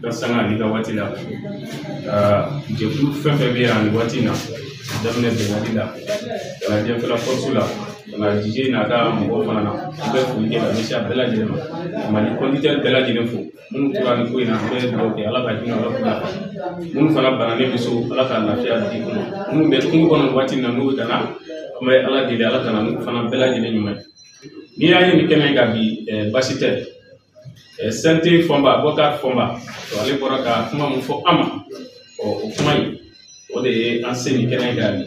ka sanga ni ka waati la jɛkulu fɛn fɛn bɛ yan nin waati in na daminɛ bɛngali la ka na jɛnfɛla force la ka na DJ n'a ka mɔgɔw fana na u bɛ foli kɛ ka ɲɛsin a bɛɛ lajɛlen ma Mali conducteur bɛɛ lajɛlen fo minnu tora nin ko in na an bɛ dugawu kɛ Ala ka hinɛ Ala k'u lafiya minnu fana bananen bɛ so Ala ka lafiya di u ma minnu bɛ kungo kɔnɔ nin waati in na n'u bɛ ka na an bɛ Ala deli Ala ka na n'u fana bɛɛ lajɛlen ɲuman ye n'i y'a ye nin kɛnɛ in kan bi basi tɛ Sente Fɔnba Bɔkari Fɔnba ale bɔra ka kuma mun fɔ an ma o kuma in o de ye an se nin kɛnɛ in kan bi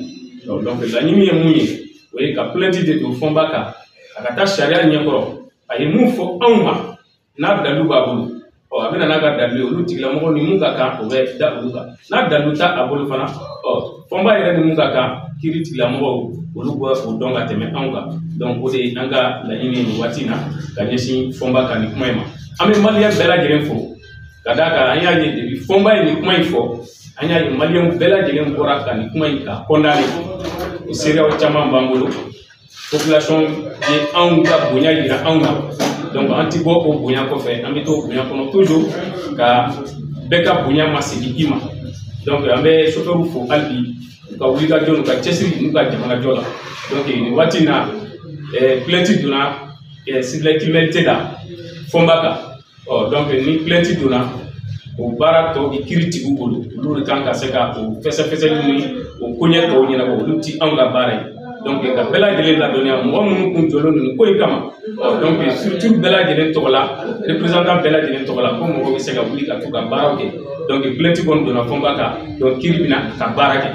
donc laɲini ye mun ye o ye ka plainte de don Fɔnba kan a ka taa sariya ɲɛkɔrɔ a ye mun fɔ anw ma n'a dalilu b'a bolo a bɛna n'a ka dalilu ye olu tigilamɔgɔ ni mun ka kan o bɛ da olu kan n'a dalilu t'a a bolo fana Fɔnba yɛrɛ ni mun ka kan kiiri tigilamɔgɔw olu bɛ o dɔn ka tɛmɛ anw kan donc o de ye an ka laɲini nin waati in na ka ɲɛsin Fɔnba kan nin kuma in ma an bɛ maliyɛn bɛɛ lajɛlen fo ka d'a kan an y'a ye depuis Fɔnba ye nin kuma in fɔ an y'a ye maliyɛn bɛɛ lajɛlen bɔra ka nin kuma in ka condamner o seereyaw caman b'an bolo population ye anw ka bonya yira anw na donc an ti bɔ o bonya kɔfɛ an bɛ to bonya kɔnɔ toujours ka bɛɛ ka bonya ma segin i ma donc an bɛ chauffeur fo hali bi u ka wulikajɔ n'u ka cɛsiri n'u ka jamanajɔ la donc nin waati in na plainte donna civil criminalité la Fɔnba kan donc ni plainte donna o baara tɔ bɛ kiiri tigiw bolo olu de kan ka se ka o fɛsɛfɛsɛli ni o koɲɛ tɔw ɲɛnabɔ olu ti anw ka baara ye donc ka bɛɛ lajɛlen ladɔnniya mɔgɔ minnu kun jɔlen don nin ko in kama donc surtout bɛɛ lajɛlen tɔgɔ la représentant bɛɛ lajɛlen tɔgɔ la ko mɔgɔ bɛ se ka wuli ka t'u ka baaraw kɛ donc plainte kɔni donna Fɔnba kan donc kiiri bɛna ka baara kɛ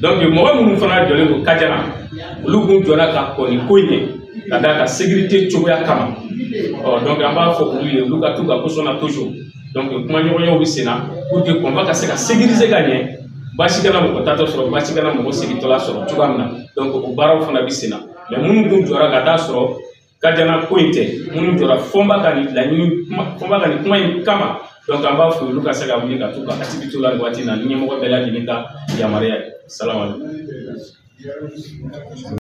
donc mɔgɔ minnu fana jɔlen don Kajana olu kun jɔra ka kɔn nin ko in ɲɛ ka d'a ka sécurité cogoya kama donc an b'a fɔ olu ye olu ka t'u ka position na toujours donc kuma ɲɔgɔnyaw bɛ sen na pour que Fɔnba ka se ka sécuriser ka ɲɛ baasi kana mɔgɔ tatɔ sɔrɔ baasi kana mɔgɔ segintɔla sɔrɔ cogoya min na donc o baaraw fana bɛ sen na mais minnu kun jɔra ka taa sɔrɔ Kajana ko in tɛ minnu jɔra Fɔnba ka nin laɲini Fɔnba ka nin kuma in kama donc an b'a fɔ olu ka se ka wuli ka t'u ka activité la nin waati in na ni ɲɛmɔgɔ bɛɛ lajɛlen ka yamaruya ye salamu aleykum